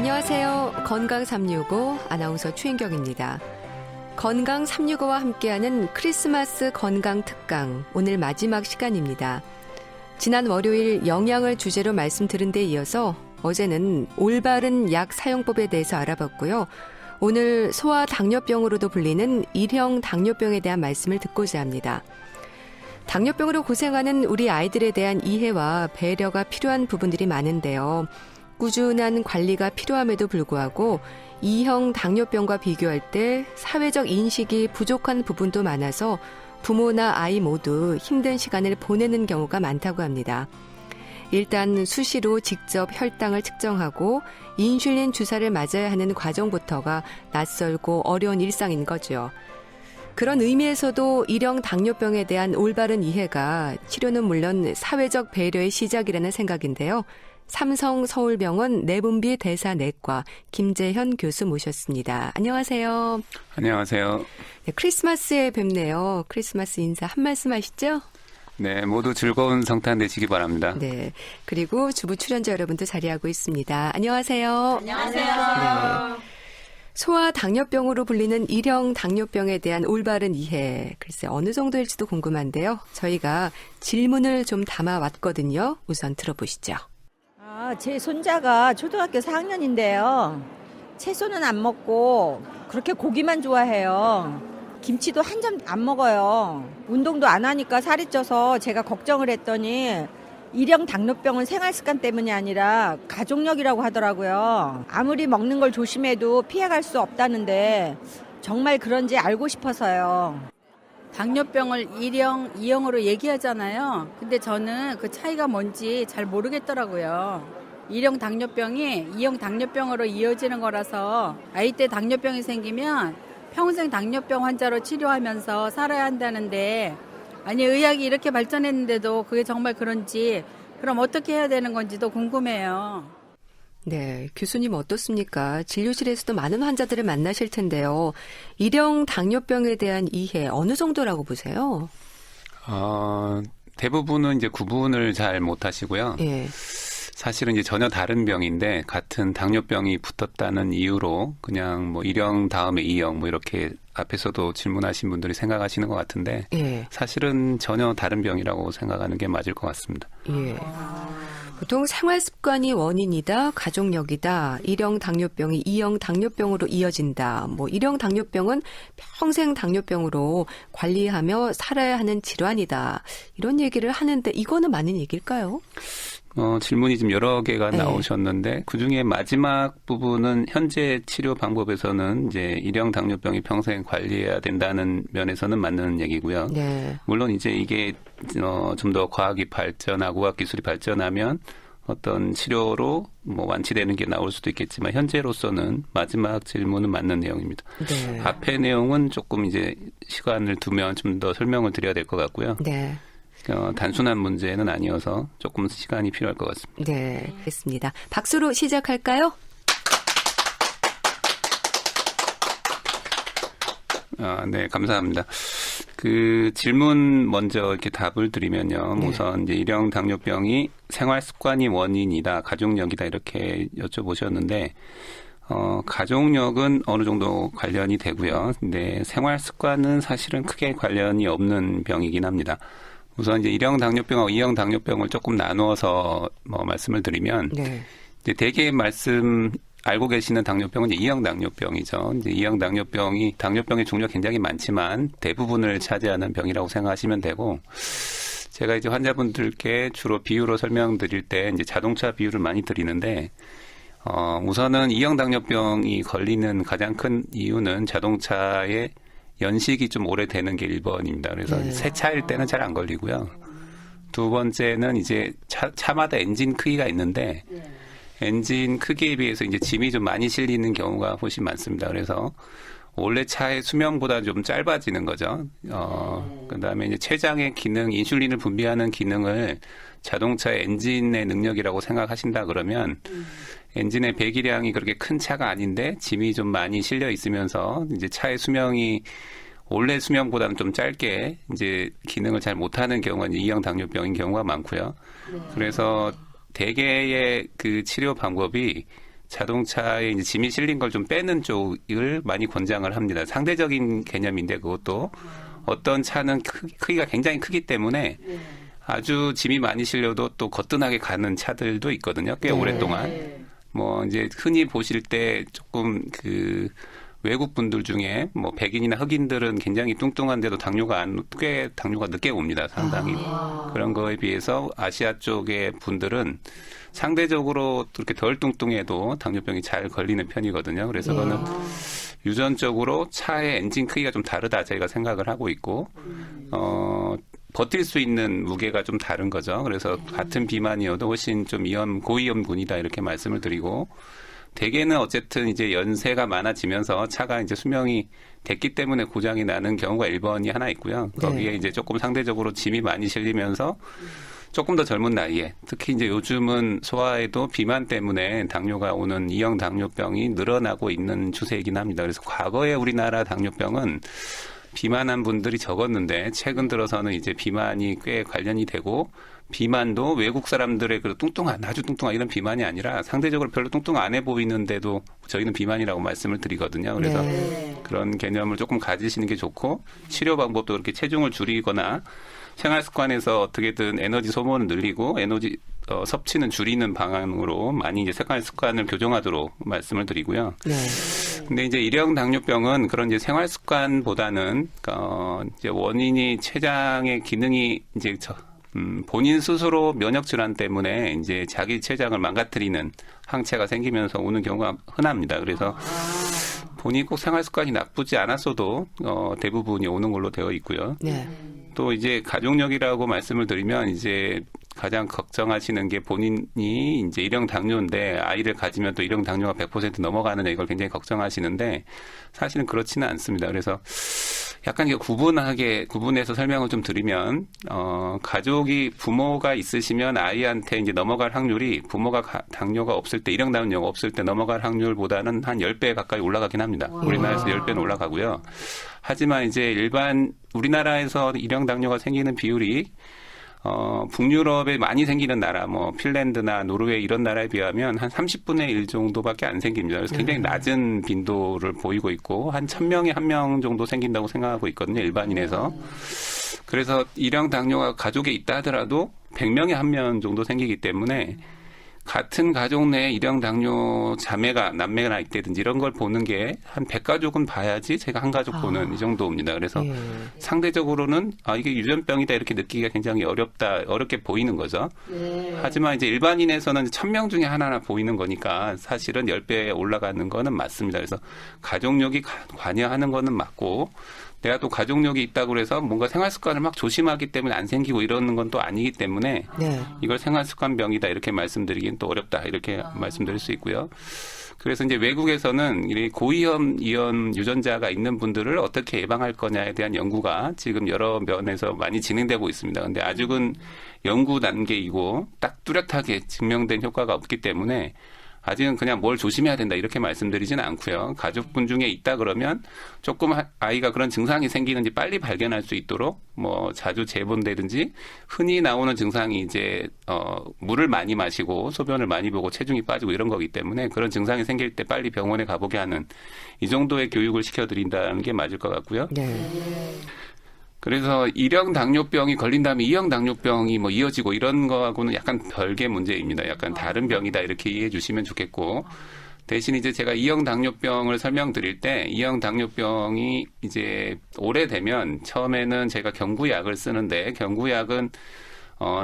안녕하세요. 건강 365 아나운서 최인경입니다. 건강 365와 함께하는 크리스마스 건강 특강, 오늘 마지막 시간입니다. 지난 월요일 영양을 주제로 말씀드린 데 이어서 어제는 올바른 약 사용법에 대해서 알아봤고요. 오늘 소아 당뇨병으로도 불리는 1형 당뇨병에 대한 말씀을 듣고자 합니다. 당뇨병으로 고생하는 우리 아이들에 대한 이해와 배려가 필요한 부분들이 많은데요. 꾸준한 관리가 필요함에도 불구하고 2형 당뇨병과 비교할 때 사회적 인식이 부족한 부분도 많아서 부모나 아이 모두 힘든 시간을 보내는 경우가 많다고 합니다. 일단 수시로 직접 혈당을 측정하고 인슐린 주사를 맞아야 하는 과정부터가 낯설고 어려운 일상인 거죠. 그런 의미에서도 1형 당뇨병에 대한 올바른 이해가 치료는 물론 사회적 배려의 시작이라는 생각인데요. 삼성서울병원 내분비 대사내과 김재현 교수 모셨습니다. 안녕하세요. 안녕하세요. 네, 크리스마스에 뵙네요. 크리스마스 인사 한 말씀 하시죠? 네, 모두 즐거운 성탄 되시기 바랍니다. 네, 그리고 주부 출연자 여러분도 자리하고 있습니다. 안녕하세요. 안녕하세요. 네. 소아 당뇨병으로 불리는 1형 당뇨병에 대한 올바른 이해, 글쎄 어느 정도일지도 궁금한데요. 저희가 질문을 좀 담아왔거든요. 우선 들어보시죠. 제 손자가 초등학교 4학년인데요. 채소는 안 먹고 그렇게 고기만 좋아해요. 김치도 한 점 안 먹어요. 운동도 안 하니까 살이 쪄서 제가 걱정을 했더니 1형 당뇨병은 생활습관 때문이 아니라 가족력이라고 하더라고요. 아무리 먹는 걸 조심해도 피해갈 수 없다는데 정말 그런지 알고 싶어서요. 당뇨병을 1형, 2형으로 얘기하잖아요. 근데 저는 그 차이가 뭔지 잘 모르겠더라고요. 1형 당뇨병이 2형 당뇨병으로 이어지는 거라서 아이 때 당뇨병이 생기면 평생 당뇨병 환자로 치료하면서 살아야 한다는데, 아니 의학이 이렇게 발전했는데도 그게 정말 그런지, 그럼 어떻게 해야 되는 건지도 궁금해요. 네, 교수님 어떻습니까? 진료실에서도 많은 환자들을 만나실 텐데요. 1형 당뇨병에 대한 이해 어느 정도라고 보세요? 대부분은 이제 구분을 잘 못하시고요. 예. 사실은 이제 전혀 다른 병인데 같은 당뇨병이 붙었다는 이유로 그냥 뭐 1형 다음에 2형 뭐 이렇게 앞에서도 질문하신 분들이 생각하시는 것 같은데, 예. 사실은 전혀 다른 병이라고 생각하는 게 맞을 것 같습니다. 예. 보통 생활습관이 원인이다, 가족력이다, 1형 당뇨병이 2형 당뇨병으로 이어진다. 뭐 1형 당뇨병은 평생 당뇨병으로 관리하며 살아야 하는 질환이다. 이런 얘기를 하는데 이거는 맞는 얘기일까요? 질문이 좀 여러 개가 네. 나오셨는데 그중에 마지막 부분은 현재 치료 방법에서는 이제 1형 당뇨병이 평생 관리해야 된다는 면에서는 맞는 얘기고요. 네. 물론 이제 이게 좀 더 과학이 발전하고 의학 기술이 발전하면 어떤 치료로 뭐 완치되는 게 나올 수도 있겠지만 현재로서는 마지막 질문은 맞는 내용입니다. 네. 앞의 내용은 조금 이제 시간을 두면 좀 더 설명을 드려야 될 것 같고요. 네. 단순한 문제는 아니어서 조금 시간이 필요할 것 같습니다. 네. 알겠습니다. 박수로 시작할까요? 네, 감사합니다. 그 질문 먼저 이렇게 답을 드리면요. 네. 우선 이제 1형 당뇨병이 생활 습관이 원인이다, 가족력이다 이렇게 여쭤보셨는데, 가족력은 어느 정도 관련이 되고요. 근데 생활 습관은 사실은 크게 관련이 없는 병이긴 합니다. 우선 이제 1형 당뇨병하고 2형 당뇨병을 조금 나누어서 말씀을 드리면, 네. 이제 대개 알고 계시는 당뇨병은 이제 2형 당뇨병이죠. 이제 2형 당뇨병이 당뇨병의 종류가 굉장히 많지만 대부분을 차지하는 병이라고 생각하시면 되고, 제가 이제 환자분들께 주로 비유로 설명드릴 때 이제 자동차 비유를 많이 드리는데, 우선은 2형 당뇨병이 걸리는 가장 큰 이유는 자동차의 연식이 좀 오래되는 게 1번입니다. 그래서 네. 새 차일 때는 잘 안 걸리고요. 두 번째는 이제 차마다 엔진 크기가 있는데, 엔진 크기에 비해서 이제 짐이 좀 많이 실리는 경우가 훨씬 많습니다. 그래서 원래 차의 수명보다 좀 짧아지는 거죠. 그다음에 이제 췌장의 기능, 인슐린을 분비하는 기능을 자동차의 엔진의 능력이라고 생각하신다 그러면 엔진의 배기량이 그렇게 큰 차가 아닌데 짐이 좀 많이 실려 있으면서 이제 차의 수명이 원래 수명보다는 좀 짧게 이제 기능을 잘 못하는 경우가 이제 2형 당뇨병인 경우가 많고요. 그래서 대개의 그 치료 방법이 자동차에 이제 짐이 실린 걸 좀 빼는 쪽을 많이 권장을 합니다. 상대적인 개념인데 그것도 어떤 차는 크기가 굉장히 크기 때문에 아주 짐이 많이 실려도 또 거뜬하게 가는 차들도 있거든요. 꽤 오랫동안. 뭐 이제 흔히 보실 때 조금 그 외국 분들 중에 뭐 백인이나 흑인들은 굉장히 뚱뚱한데도 당뇨가 늦게 옵니다. 상당히. 그런 거에 비해서 아시아 쪽의 분들은 상대적으로 그렇게 덜 뚱뚱해도 당뇨병이 잘 걸리는 편이거든요. 그래서 그거는 유전적으로 차의 엔진 크기가 좀 다르다 저희가 생각을 하고 있고 버틸 수 있는 무게가 좀 다른 거죠. 그래서 같은 비만이어도 훨씬 좀 고위험군이다 이렇게 말씀을 드리고 대개는 어쨌든 이제 연세가 많아지면서 차가 이제 수명이 됐기 때문에 고장이 나는 경우가 1번이 하나 있고요. 거기에 이제 조금 상대적으로 짐이 많이 실리면서 조금 더 젊은 나이에 특히 이제 요즘은 소아에도 비만 때문에 당뇨가 오는 2형 당뇨병이 늘어나고 있는 추세이긴 합니다. 그래서 과거에 우리나라 당뇨병은 비만한 분들이 적었는데 최근 들어서는 이제 비만이 꽤 관련이 되고 비만도 외국 사람들의 그 아주 뚱뚱한 이런 비만이 아니라 상대적으로 별로 뚱뚱 안 해 보이는데도 저희는 비만이라고 말씀을 드리거든요. 그래서 그런 개념을 조금 가지시는 게 좋고 치료 방법도 그렇게 체중을 줄이거나 생활 습관에서 어떻게든 에너지 소모는 늘리고 에너지 섭취는 줄이는 방향으로 많이 이제 생활 습관을 교정하도록 말씀을 드리고요. 근데 이제 1형 당뇨병은 그런 이제 생활 습관보다는 이제 원인이 췌장의 기능이 이제 본인 스스로 면역 질환 때문에 이제 자기 췌장을 망가뜨리는 항체가 생기면서 오는 경우가 흔합니다. 그래서 본인이 꼭 생활 습관이 나쁘지 않았어도 대부분이 오는 걸로 되어 있고요. 또 이제 가족력이라고 말씀을 드리면 이제 가장 걱정하시는 게 본인이 이제 1형 당뇨인데 아이를 가지면 또 1형 당뇨가 100% 넘어가느냐 이걸 굉장히 걱정하시는데 사실은 그렇지는 않습니다. 그래서 약간 이게 구분해서 설명을 좀 드리면 가족이 부모가 있으시면 아이한테 이제 넘어갈 확률이 부모가 당뇨가 없을 때 1형 당뇨가 없을 때 넘어갈 확률보다는 한 10배 가까이 올라가긴 합니다. 우리나라에서 10배는 올라가고요. 하지만 이제 일반 우리나라에서 1형 당뇨가 생기는 비율이 북유럽에 많이 생기는 나라, 뭐 핀란드나 노르웨이 이런 나라에 비하면 한 30분의 1 정도밖에 안 생깁니다. 그래서 굉장히 낮은 빈도를 보이고 있고 한 1000명에 1명 정도 생긴다고 생각하고 있거든요. 일반인에서. 그래서 1형 당뇨가 가족에 있다 하더라도 100명에 1명 정도 생기기 때문에 같은 가족 내에 1형 당뇨 자매가 남매가 있다든지 이런 걸 보는 게 한 100가족은 봐야지 제가 한 가족 보는 이 정도입니다. 그래서 상대적으로는 이게 유전병이다 이렇게 느끼기가 굉장히 어렵게 보이는 거죠. 하지만 이제 일반인에서는 1000명 중에 하나나 보이는 거니까 사실은 10배 올라가는 거는 맞습니다. 그래서 가족력이 관여하는 거는 맞고 내가 또 가족력이 있다고 해서 뭔가 생활 습관을 막 조심하기 때문에 안 생기고 이러는 건 또 아니기 때문에 이걸 생활 습관병이다 이렇게 말씀드리기는 또 어렵다 이렇게 말씀드릴 수 있고요. 그래서 이제 외국에서는 이 고위험 이온 유전자가 있는 분들을 어떻게 예방할 거냐에 대한 연구가 지금 여러 면에서 많이 진행되고 있습니다. 근데 아직은 연구 단계이고 딱 뚜렷하게 증명된 효과가 없기 때문에 아직은 그냥 뭘 조심해야 된다 이렇게 말씀드리지는 않고요. 가족분 중에 있다 그러면 조금 아이가 그런 증상이 생기는지 빨리 발견할 수 있도록 뭐 자주 재본다든지 흔히 나오는 증상이 이제 물을 많이 마시고 소변을 많이 보고 체중이 빠지고 이런 거기 때문에 그런 증상이 생길 때 빨리 병원에 가보게 하는 이 정도의 교육을 시켜드린다는 게 맞을 것 같고요. 그래서 1형 당뇨병이 걸린 다음에 2형 당뇨병이 뭐 이어지고 이런 거하고는 약간 별개 문제입니다. 약간 다른 병이다 이렇게 이해해 주시면 좋겠고 대신 이제 제가 2형 당뇨병을 설명드릴 때 2형 당뇨병이 이제 오래되면 처음에는 제가 경구약을 쓰는데 경구약은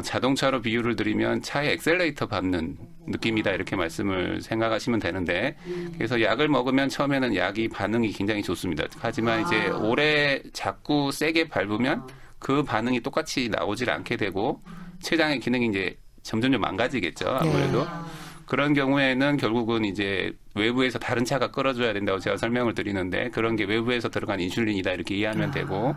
자동차로 비유를 드리면 차에 엑셀레이터 밟는 느낌이다 이렇게 말씀을 생각하시면 되는데 그래서 약을 먹으면 처음에는 약이 반응이 굉장히 좋습니다. 하지만 이제 오래 자꾸 세게 밟으면 그 반응이 똑같이 나오질 않게 되고 췌장의 기능이 이제 점점 망가지겠죠. 아무래도. 그런 경우에는 결국은 이제 외부에서 다른 차가 끌어줘야 된다고 제가 설명을 드리는데 그런 게 외부에서 들어간 인슐린이다 이렇게 이해하면 되고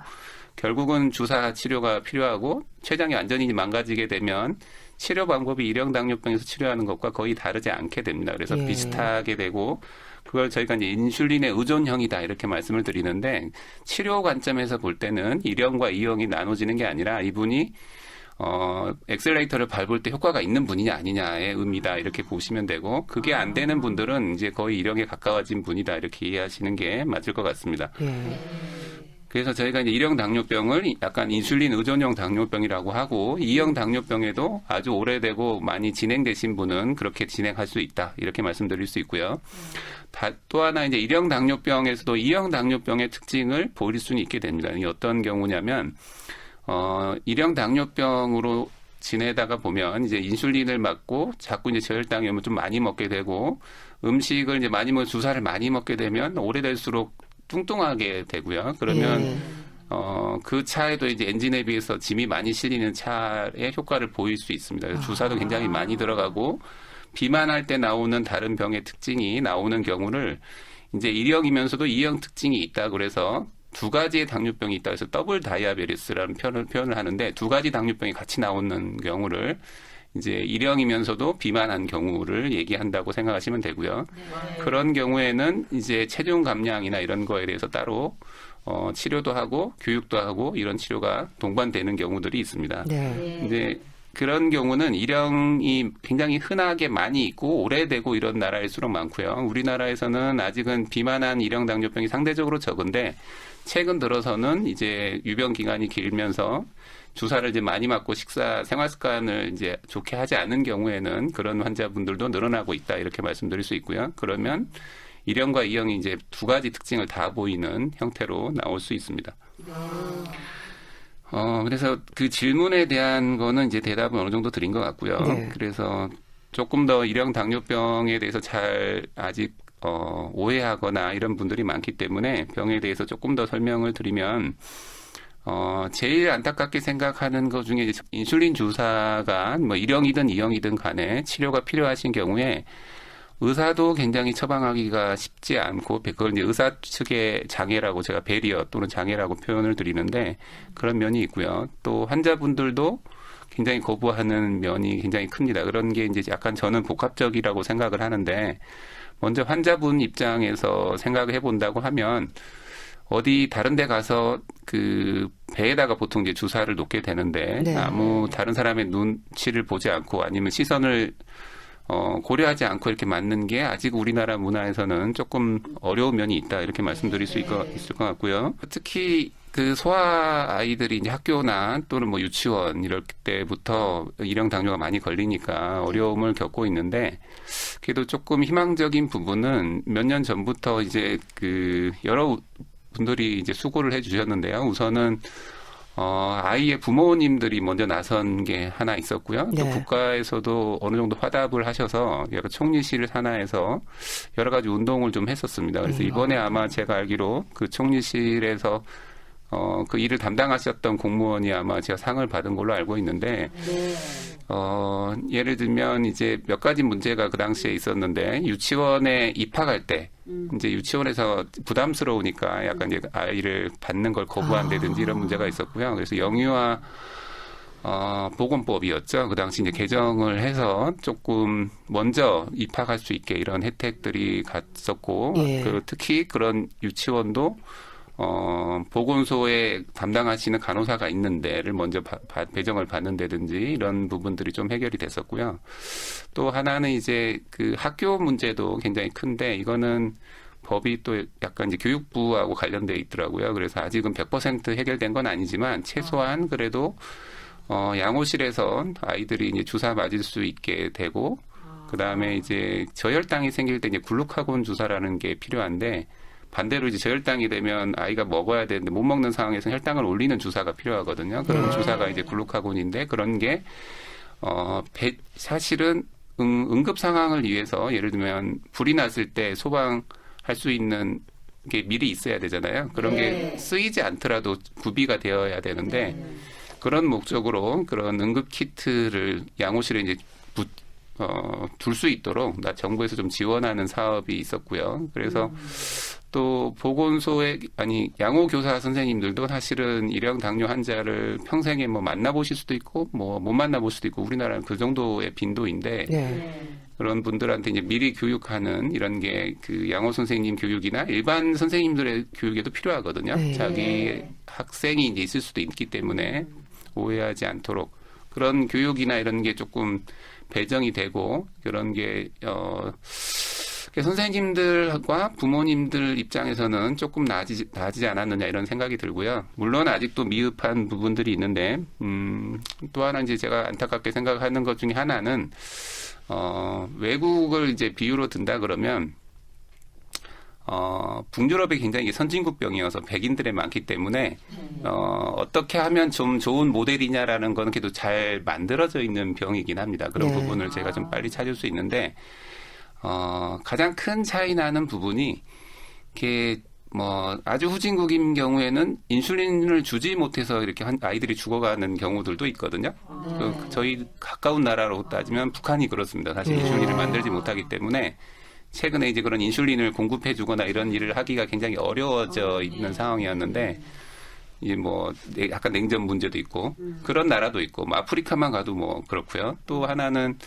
결국은 주사 치료가 필요하고 췌장이 완전히 망가지게 되면 치료 방법이 1형 당뇨병에서 치료하는 것과 거의 다르지 않게 됩니다. 그래서 비슷하게 되고 그걸 저희가 이제 인슐린의 의존형이다 이렇게 말씀을 드리는데 치료 관점에서 볼 때는 1형과 2형이 나눠지는 게 아니라 이분이 엑셀레이터를 밟을 때 효과가 있는 분이냐 아니냐의 의미다 이렇게 보시면 되고 그게 안 되는 분들은 이제 거의 일형에 가까워진 분이다 이렇게 이해하시는 게 맞을 것 같습니다. 그래서 저희가 이제 1형 당뇨병을 약간 인슐린 의존형 당뇨병이라고 하고 2형 당뇨병에도 아주 오래되고 많이 진행되신 분은 그렇게 진행할 수 있다 이렇게 말씀드릴 수 있고요. 또 하나 이제 1형 당뇨병에서도 2형 당뇨병의 특징을 보일 수는 있게 됩니다. 이게 어떤 경우냐면 1형 당뇨병으로 지내다가 보면 이제 인슐린을 맞고 자꾸 이제 저혈당이 오면 좀 많이 먹게 되고 음식을 이제 많이 먹고 주사를 많이 먹게 되면 오래될수록 뚱뚱하게 되고요. 그러면 그 차에도 이제 엔진에 비해서 짐이 많이 실리는 차의 효과를 보일 수 있습니다. 그래서 주사도 굉장히 많이 들어가고 비만할 때 나오는 다른 병의 특징이 나오는 경우를 이제 1형이면서도 2형 특징이 있다 그래서 두 가지의 당뇨병이 있다 해서 더블 다이아베티스라는 표현을 하는데 두 가지 당뇨병이 같이 나오는 경우를 이제 1형이면서도 비만한 경우를 얘기한다고 생각하시면 되고요. 그런 경우에는 이제 체중 감량이나 이런 거에 대해서 따로 치료도 하고 교육도 하고 이런 치료가 동반되는 경우들이 있습니다. 이제 그런 경우는 1형이 굉장히 흔하게 많이 있고 오래되고 이런 나라일수록 많고요. 우리나라에서는 아직은 비만한 1형 당뇨병이 상대적으로 적은데 최근 들어서는 이제 유병 기간이 길면서 주사를 이제 많이 맞고 생활 습관을 이제 좋게 하지 않은 경우에는 그런 환자분들도 늘어나고 있다 이렇게 말씀드릴 수 있고요. 그러면 1형과 2형이 이제 두 가지 특징을 다 보이는 형태로 나올 수 있습니다. 그래서 그 질문에 대한 거는 이제 대답은 어느 정도 드린 것 같고요. 그래서 조금 더 1형 당뇨병에 대해서 잘 아직 오해하거나 이런 분들이 많기 때문에 병에 대해서 조금 더 설명을 드리면 제일 안타깝게 생각하는 것 중에 이제 인슐린 주사가 뭐 1형이든 2형이든 간에 치료가 필요하신 경우에 의사도 굉장히 처방하기가 쉽지 않고 그걸 이제 의사 측의 장애라고 제가 배리어 또는 장애라고 표현을 드리는데 그런 면이 있고요. 또 환자분들도 굉장히 거부하는 면이 굉장히 큽니다. 그런 게 이제 약간 저는 복합적이라고 생각을 하는데 먼저 환자분 입장에서 생각을 해본다고 하면 어디 다른 데 가서 그 배에다가 보통 이제 주사를 놓게 되는데 아무 다른 사람의 눈치를 보지 않고 아니면 시선을 고려하지 않고 이렇게 맞는 게 아직 우리나라 문화에서는 조금 어려운 면이 있다 이렇게 말씀드릴 수 있을 것 같고요. 특히 그 소아 아이들이 이제 학교나 또는 뭐 유치원 이럴 때부터 1형 당뇨가 많이 걸리니까 어려움을 겪고 있는데 그래도 조금 희망적인 부분은 몇 년 전부터 이제 그 여러 분들이 이제 수고를 해주셨는데요. 우선은 아이의 부모님들이 먼저 나선 게 하나 있었고요. 또 국가에서도 어느 정도 화답을 하셔서 여러 총리실 산하에서 여러 가지 운동을 좀 했었습니다. 그래서 이번에 아마 제가 알기로 그 총리실에서 그 일을 담당하셨던 공무원이 아마 제가 상을 받은 걸로 알고 있는데, 예를 들면 이제 몇 가지 문제가 그 당시에 있었는데, 유치원에 입학할 때, 이제 유치원에서 부담스러우니까 약간 이제 아이를 받는 걸 거부한다든지 이런 문제가 있었고요. 그래서 영유아 보건법이었죠. 그 당시 이제 개정을 해서 조금 먼저 입학할 수 있게 이런 혜택들이 갔었고, 그 특히 그런 유치원도 보건소에 담당하시는 간호사가 있는 데를 먼저 배정을 받는다든지 이런 부분들이 좀 해결이 됐었고요. 또 하나는 이제 그 학교 문제도 굉장히 큰데 이거는 법이 또 약간 이제 교육부하고 관련돼 있더라고요. 그래서 아직은 100% 해결된 건 아니지만 최소한 그래도 양호실에서 아이들이 이제 주사 맞을 수 있게 되고 그다음에 이제 저혈당이 생길 때 이제 글루카곤 주사라는 게 필요한데 반대로 이제 저혈당이 되면 아이가 먹어야 되는데 못 먹는 상황에서 혈당을 올리는 주사가 필요하거든요. 그런 주사가 이제 글루카곤인데 그런 게 사실은 응급 상황을 위해서 예를 들면 불이 났을 때 소방할 수 있는 게 미리 있어야 되잖아요. 그런 게 쓰이지 않더라도 구비가 되어야 되는데 그런 목적으로 그런 응급 키트를 양호실에 이제 둘 수 있도록 정부에서 좀 지원하는 사업이 있었고요. 그래서 또 양호교사 선생님들도 사실은 1형 당뇨 환자를 평생에 뭐 만나보실 수도 있고 뭐 못 만나볼 수도 있고 우리나라는 그 정도의 빈도인데 그런 분들한테 이제 미리 교육하는 이런 게 그 양호 선생님 교육이나 일반 선생님들의 교육에도 필요하거든요. 자기 학생이 이제 있을 수도 있기 때문에 오해하지 않도록 그런 교육이나 이런 게 조금 배정이 되고 그런 게 선생님들과 부모님들 입장에서는 조금 나아지지 않았느냐 이런 생각이 들고요. 물론 아직도 미흡한 부분들이 있는데 또 하나 이제 제가 안타깝게 생각하는 것 중에 하나는 외국을 이제 비유로 든다 그러면 북유럽이 굉장히 선진국병이어서 백인들이 많기 때문에 어떻게 하면 좀 좋은 모델이냐라는 건 그래도 잘 만들어져 있는 병이긴 합니다. 그런 네. 부분을 제가 좀 빨리 찾을 수 있는데 가장 큰 차이 나는 부분이 이렇게 아주 후진국인 경우에는 인슐린을 주지 못해서 이렇게 아이들이 죽어가는 경우들도 있거든요. 저희 가까운 나라로 따지면 북한이 그렇습니다. 사실 인슐린을 만들지 못하기 때문에 최근에 이제 그런 인슐린을 공급해주거나 이런 일을 하기가 굉장히 어려워져 있는 상황이었는데 이제 약간 냉전 문제도 있고 그런 나라도 있고 아프리카만 가도 그렇고요. 또 하나는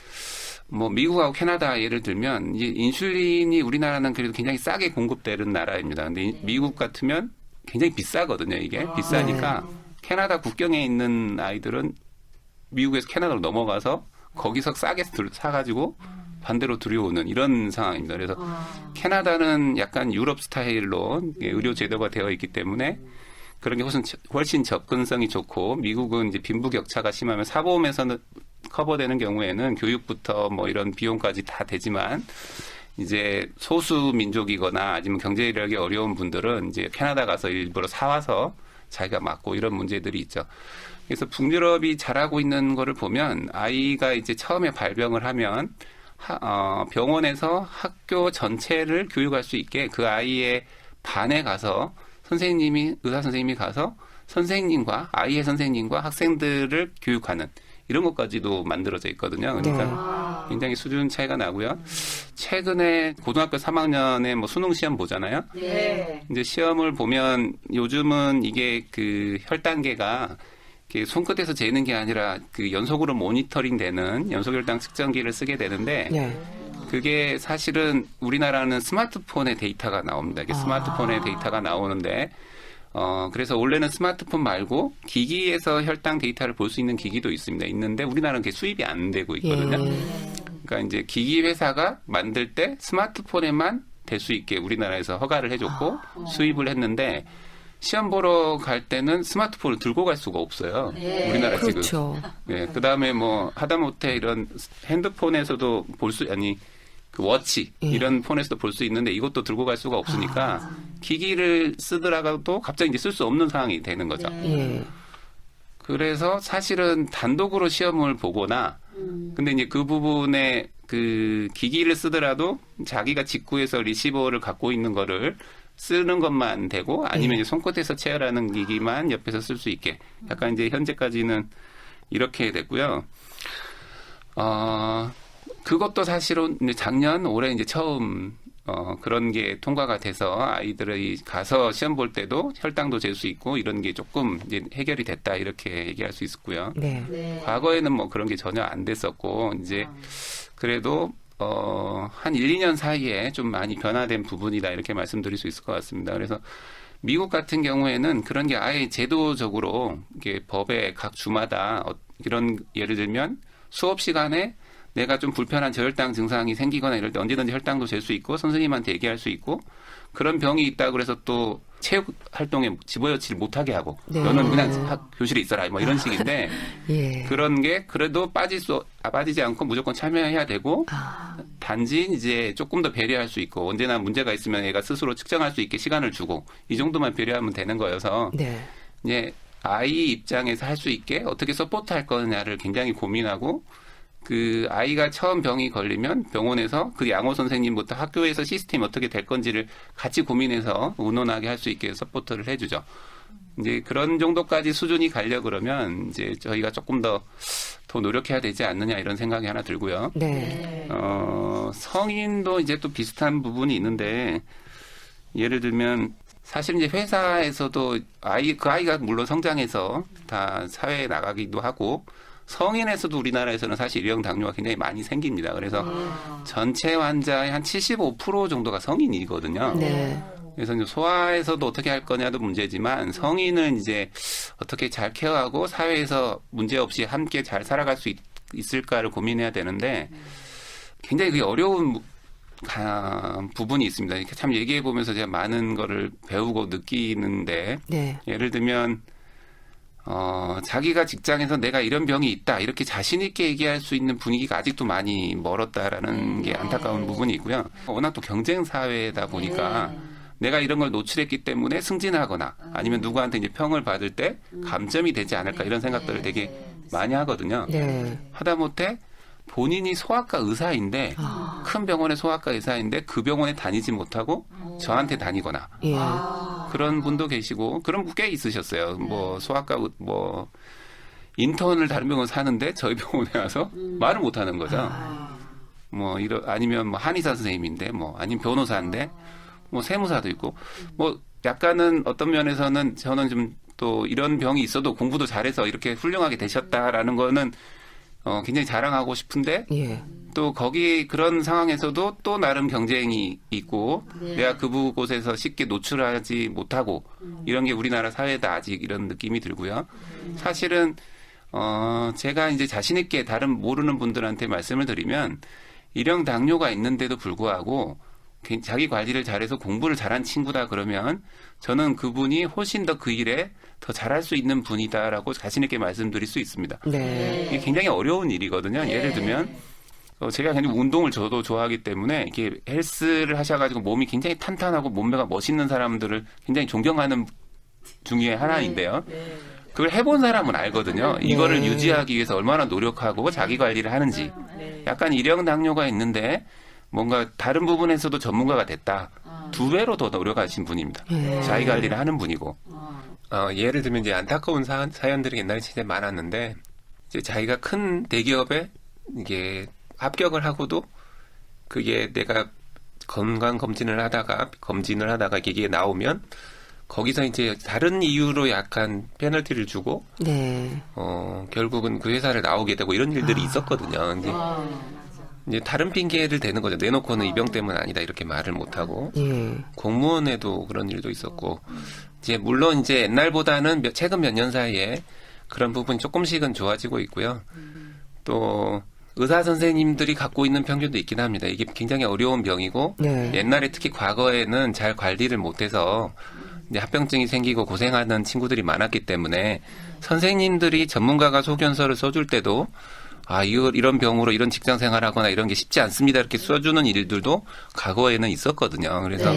미국하고 캐나다 예를 들면 이제 인슐린이 우리나라는 그래도 굉장히 싸게 공급되는 나라입니다. 근데 미국 같으면 굉장히 비싸거든요. 이게 비싸니까 캐나다 국경에 있는 아이들은 미국에서 캐나다로 넘어가서 거기서 싸게 사가지고 반대로 들여오는 이런 상황입니다. 그래서 캐나다는 약간 유럽 스타일로 의료 제도가 되어 있기 때문에 그런 게 훨씬 접근성이 좋고 미국은 이제 빈부격차가 심하면 사보험에서는 커버되는 경우에는 교육부터 이런 비용까지 다 되지만 이제 소수 민족이거나 아니면 경제력이 어려운 분들은 이제 캐나다 가서 일부러 사와서 자기가 맞고 이런 문제들이 있죠. 그래서 북유럽이 잘하고 있는 거를 보면 아이가 이제 처음에 발병을 하면 병원에서 학교 전체를 교육할 수 있게 그 아이의 반에 가서 의사 선생님이 가서 선생님과 아이의 선생님과 학생들을 교육하는 이런 것까지도 만들어져 있거든요. 그러니까 굉장히 수준 차이가 나고요. 최근에 고등학교 3학년에 수능 시험 보잖아요. 이제 시험을 보면 요즘은 이게 그 혈당계가 손끝에서 재는 게 아니라 그 연속으로 모니터링 되는 연속혈당 측정기를 쓰게 되는데 그게 사실은 우리나라는 스마트폰의 데이터가 나옵니다. 이게 스마트폰의 데이터가 나오는데 그래서 원래는 스마트폰 말고 기기에서 혈당 데이터를 볼 수 있는 기기도 있는데 우리나라는 그게 수입이 안 되고 있거든요. 그러니까 이제 기기 회사가 만들 때 스마트폰에만 될 수 있게 우리나라에서 허가를 해줬고 수입을 했는데 시험 보러 갈 때는 스마트폰을 들고 갈 수가 없어요. 우리나라 그렇죠. 지금. 그다음에 하다못해 이런 핸드폰에서도 그 워치 이런 폰에서도 볼 수 있는데 이것도 들고 갈 수가 없으니까 기기를 쓰더라도 갑자기 이제 쓸 수 없는 상황이 되는 거죠. 그래서 사실은 단독으로 시험을 보거나 근데 이제 그 부분에 그 기기를 쓰더라도 자기가 직구해서 리시버를 갖고 있는 거를 쓰는 것만 되고 아니면 이제 손끝에서 체열하는 기기만 옆에서 쓸 수 있게 약간 이제 현재까지는 이렇게 됐고요. 그것도 사실은 작년 올해 이제 처음 그런 게 통과가 돼서 아이들이 가서 시험 볼 때도 혈당도 잴 수 있고 이런 게 조금 이제 해결이 됐다 이렇게 얘기할 수 있고요. 과거에는 그런 게 전혀 안 됐었고 이제 그래도 한 1, 2년 사이에 좀 많이 변화된 부분이다 이렇게 말씀드릴 수 있을 것 같습니다. 그래서 미국 같은 경우에는 그런 게 아예 제도적으로 이게 법의 각 주마다 이런 예를 들면 수업 시간에 내가 좀 불편한 저혈당 증상이 생기거나 이럴 때 언제든지 혈당도 잴 수 있고 선생님한테 얘기할 수 있고 그런 병이 있다고 그래서 또 체육 활동에 집어넣지 못하게 하고 너는 그냥 교실에 있어라 이런 식인데 그런 게 그래도 빠지지 않고 무조건 참여해야 되고 단지 이제 조금 더 배려할 수 있고 언제나 문제가 있으면 애가 스스로 측정할 수 있게 시간을 주고 이 정도만 배려하면 되는 거여서 이제 아이 입장에서 할 수 있게 어떻게 서포트할 거냐를 굉장히 고민하고 그 아이가 처음 병이 걸리면 병원에서 그 양호 선생님부터 학교에서 시스템이 어떻게 될 건지를 같이 고민해서 의논하게 할 수 있게 서포트를 해주죠. 이제 그런 정도까지 수준이 가려 그러면 이제 저희가 조금 더 노력해야 되지 않느냐 이런 생각이 하나 들고요. 성인도 이제 또 비슷한 부분이 있는데 예를 들면 사실 이제 회사에서도 그 아이가 물론 성장해서 다 사회에 나가기도 하고 성인에서도 우리나라에서는 사실 일형 당뇨가 굉장히 많이 생깁니다. 그래서 전체 환자의 한 75% 정도가 성인이거든요. 그래서 이제 소아에서도 어떻게 할 거냐도 문제지만 성인은 이제 어떻게 잘 케어하고 사회에서 문제 없이 함께 잘 살아갈 수 있을까를 고민해야 되는데 굉장히 그게 어려운 부분이 있습니다. 이렇게 참 얘기해 보면서 제가 많은 거를 배우고 느끼는데 네. 예를 들면 자기가 직장에서 내가 이런 병이 있다 이렇게 자신 있게 얘기할 수 있는 분위기가 아직도 많이 멀었다라는 게 안타까운 부분이 있고요. 워낙 또 경쟁 사회다 보니까 내가 이런 걸 노출했기 때문에 승진하거나 아니면 누구한테 이제 평을 받을 때 감점이 되지 않을까 이런 생각들을 되게 많이 하거든요. 네. 하다못해 본인이 소아과 의사인데 큰 병원의 소아과 의사인데 그 병원에 다니지 못하고 저한테 다니거나 예. 그런 분도 계시고 그런 분 꽤 있으셨어요. 뭐 소아과 뭐 인턴을 다른 병원 사는데 저희 병원에 와서 말을 못 하는 거죠. 뭐 아니면 뭐 한의사 선생님인데 뭐 아니면 변호사인데 뭐 세무사도 있고 뭐 약간은 어떤 면에서는 저는 좀 또 이런 병이 있어도 공부도 잘해서 이렇게 훌륭하게 되셨다라는 거는 굉장히 자랑하고 싶은데 예. 또 거기 그런 상황에서도 또 나름 경쟁이 있고 내가 그곳에서 쉽게 노출하지 못하고 이런 게 우리나라 사회다 아직 이런 느낌이 들고요. 사실은 제가 이제 자신 있게 다른 모르는 분들한테 말씀을 드리면 일형 당뇨가 있는데도 불구하고 자기 관리를 잘해서 공부를 잘한 친구다 그러면 저는 그분이 훨씬 더 그 일에 더 잘할 수 있는 분이다라고 자신 있게 말씀드릴 수 있습니다. 네. 이게 굉장히 어려운 일이거든요. 예를 들면 제가 굉장히 운동을 저도 좋아하기 때문에 이렇게 헬스를 하셔가지고 몸이 굉장히 탄탄하고 몸매가 멋있는 사람들을 굉장히 존경하는 중에 하나인데요. 그걸 해본 사람은 알거든요. 이거를 유지하기 위해서 얼마나 노력하고 자기 관리를 하는지. 약간 일형 당뇨가 있는데 뭔가 다른 부분에서도 전문가가 됐다. 2배로 더 노력하신 분입니다. 자기 관리를 하는 분이고. 예를 들면 이제 안타까운 사연들이 옛날에 진짜 많았는데 이제 자기가 큰 대기업에 이게 합격을 하고도 그게 내가 건강 검진을 하다가 이게 나오면 거기서 이제 다른 이유로 약간 페널티를 주고 네. 결국은 그 회사를 나오게 되고 이런 일들이 있었거든요. 이제 다른 핑계를 대는 거죠. 내놓고는 이 병 때문 아니다 이렇게 말을 못 하고 공무원에도 그런 일도 있었고 이제 물론 이제 옛날보다는 최근 몇 년 사이에 그런 부분이 조금씩은 좋아지고 있고요. 또 의사 선생님들이 갖고 있는 편견도 있긴 합니다. 이게 굉장히 어려운 병이고 옛날에 특히 과거에는 잘 관리를 못해서 이제 합병증이 생기고 고생하는 친구들이 많았기 때문에 선생님들이 전문가가 소견서를 써줄 때도 이런 병으로 이런 직장 생활하거나 이런 게 쉽지 않습니다. 이렇게 써주는 일들도 과거에는 있었거든요. 그래서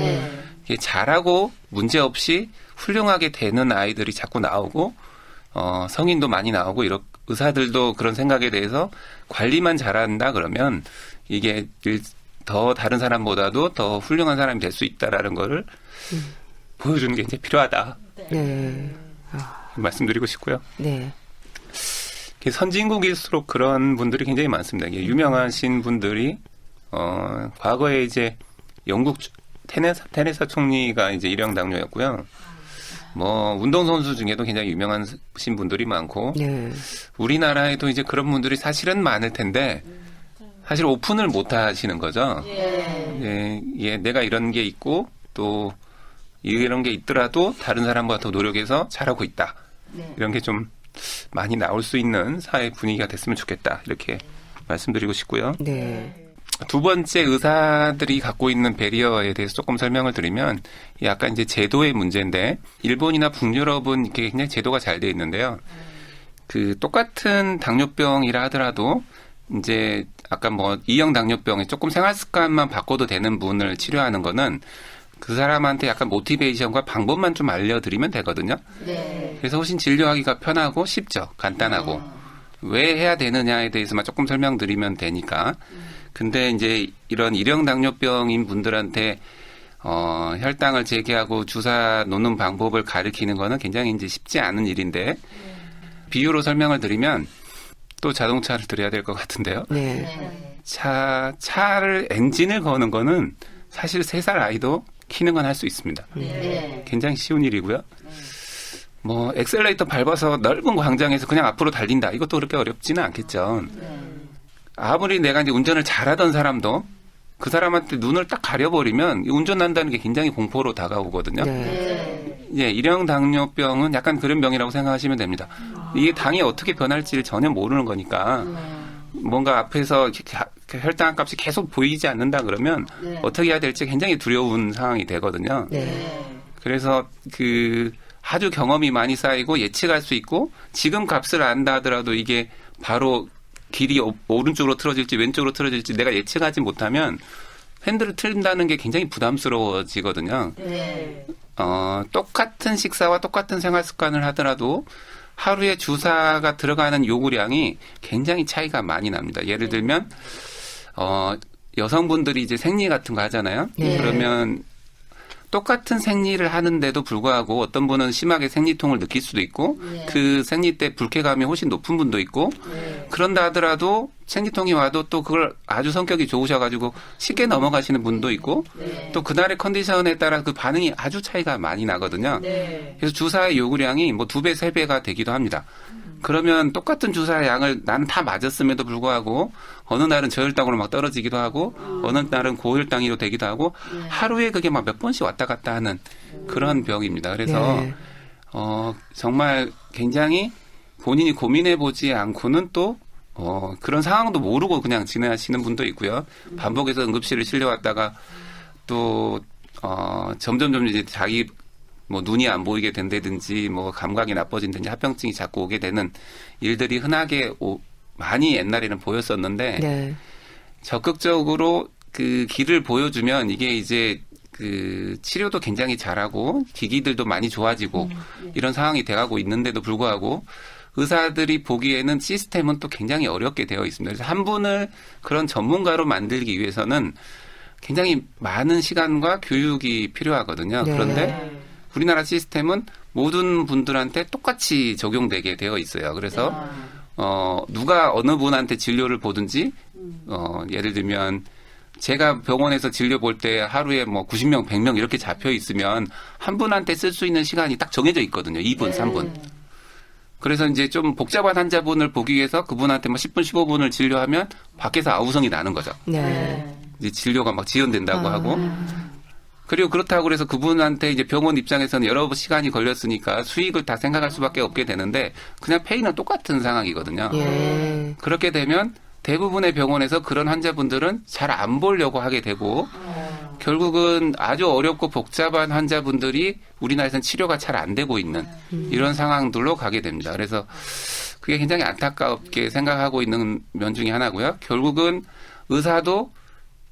이게 잘하고 문제없이 훌륭하게 되는 아이들이 자꾸 나오고, 성인도 많이 나오고, 의사들도 그런 생각에 대해서 관리만 잘한다 그러면 이게 더 다른 사람보다도 더 훌륭한 사람이 될 수 있다라는 거를 보여주는 게 이제 필요하다. 말씀드리고 싶고요. 네. 선진국일수록 그런 분들이 굉장히 많습니다. 유명하신 분들이 과거에 이제 영국 테네사 총리가 이제 일형 당뇨였고요. 뭐 운동선수 중에도 굉장히 유명하신 분들이 많고 우리나라에도 이제 그런 분들이 사실은 많을 텐데 사실 오픈을 못 하시는 거죠. 내가 이런 게 있고 또 이런 게 있더라도 다른 사람보다 더 노력해서 잘하고 있다. 이런 게 좀 많이 나올 수 있는 사회 분위기가 됐으면 좋겠다. 이렇게 말씀드리고 싶고요. 두 번째 의사들이 갖고 있는 배리어에 대해서 조금 설명을 드리면 약간 이제 제도의 문제인데 일본이나 북유럽은 이렇게 굉장히 제도가 잘 돼 있는데요. 그 똑같은 당뇨병이라 하더라도 이제 아까 뭐 이형 당뇨병에 조금 생활 습관만 바꿔도 되는 분을 치료하는 거는 그 사람한테 약간 모티베이션과 방법만 좀 알려드리면 되거든요. 그래서 훨씬 진료하기가 편하고 쉽죠. 간단하고. 왜 해야 되느냐에 대해서만 조금 설명드리면 되니까. 근데 이제 이런 일형 당뇨병인 분들한테 혈당을 재개하고 주사 놓는 방법을 가르치는 거는 굉장히 이제 쉽지 않은 일인데 비유로 설명을 드리면 또 자동차를 드려야 될 것 같은데요. 차를 엔진을 거는 거는 사실 3살 아이도 키는 건 할 수 있습니다. 굉장히 쉬운 일이고요. 뭐 엑셀레이터 밟아서 넓은 광장에서 그냥 앞으로 달린다. 이것도 그렇게 어렵지는 않겠죠. 아무리 내가 이제 운전을 잘하던 사람도 그 사람한테 눈을 딱 가려버리면 운전한다는 게 굉장히 공포로 다가오거든요. 네. 예, 일형 당뇨병은 약간 그런 병이라고 생각하시면 됩니다. 이게 당이 어떻게 변할지를 전혀 모르는 거니까 뭔가 앞에서 혈당 값이 계속 보이지 않는다 그러면 어떻게 해야 될지 굉장히 두려운 상황이 되거든요. 네. 그래서 아주 경험이 많이 쌓이고 예측할 수 있고 지금 값을 안다 하더라도 이게 바로 길이 오른쪽으로 틀어질지 왼쪽으로 틀어질지 내가 예측하지 못하면 핸들을 틀린다는 게 굉장히 부담스러워지거든요. 똑같은 식사와 똑같은 생활 습관을 하더라도 하루에 주사가 들어가는 요구량이 굉장히 차이가 많이 납니다. 예를 들면 여성분들이 이제 생리 같은 거 하잖아요. 네. 그러면 똑같은 생리를 하는데도 불구하고 어떤 분은 심하게 생리통을 느낄 수도 있고 그 생리 때 불쾌감이 훨씬 높은 분도 있고 그런다 하더라도 생리통이 와도 또 그걸 아주 성격이 좋으셔가지고 쉽게 넘어가시는 분도 있고 또 그날의 컨디션에 따라 그 반응이 아주 차이가 많이 나거든요. 그래서 주사의 요구량이 뭐 2배, 3배가 되기도 합니다. 그러면 똑같은 주사의 양을 나는 다 맞았음에도 불구하고 어느 날은 저혈당으로 막 떨어지기도 하고 어느 날은 고혈당으로 되기도 하고 하루에 그게 막 몇 번씩 왔다 갔다 하는 그런 병입니다. 그래서 네. 정말 굉장히 본인이 고민해보지 않고는 또 그런 상황도 모르고 그냥 지내시는 분도 있고요. 반복해서 응급실을 실려왔다가 또 점점 이제 자기 뭐 눈이 안 보이게 된다든지 뭐 감각이 나빠진다든지 합병증이 자꾸 오게 되는 일들이 흔하게 많이 옛날에는 보였었는데 네. 적극적으로 그 길을 보여주면 이게 이제 그 치료도 굉장히 잘하고 기기들도 많이 좋아지고 이런 상황이 돼가고 있는데도 불구하고 의사들이 보기에는 시스템은 또 굉장히 어렵게 되어 있습니다. 그래서 한 분을 그런 전문가로 만들기 위해서는 굉장히 많은 시간과 교육이 필요하거든요. 네. 그런데 우리나라 시스템은 모든 분들한테 똑같이 적용되게 되어 있어요. 그래서 누가 어느 분한테 진료를 보든지 예를 들면 제가 병원에서 진료 볼 때 하루에 뭐 90명, 100명 이렇게 잡혀 있으면 한 분한테 쓸 수 있는 시간이 딱 정해져 있거든요. 2분, 3분. 그래서 이제 좀 복잡한 환자분을 보기 위해서 그분한테 뭐 10분, 15분을 진료하면 밖에서 아우성이 나는 거죠. 네. 이제 진료가 막 지연된다고 하고. 그리고 그렇다고 그래서 그분한테 이제 병원 입장에서는 여러 시간이 걸렸으니까 수익을 다 생각할 수밖에 없게 되는데 그냥 페이는 똑같은 상황이거든요. 예. 그렇게 되면 대부분의 병원에서 그런 환자분들은 잘 안 보려고 하게 되고 결국은 아주 어렵고 복잡한 환자분들이 우리나라에서는 치료가 잘 안 되고 있는 이런 상황들로 가게 됩니다. 그래서 그게 굉장히 안타깝게 생각하고 있는 면 중에 하나고요. 결국은 의사도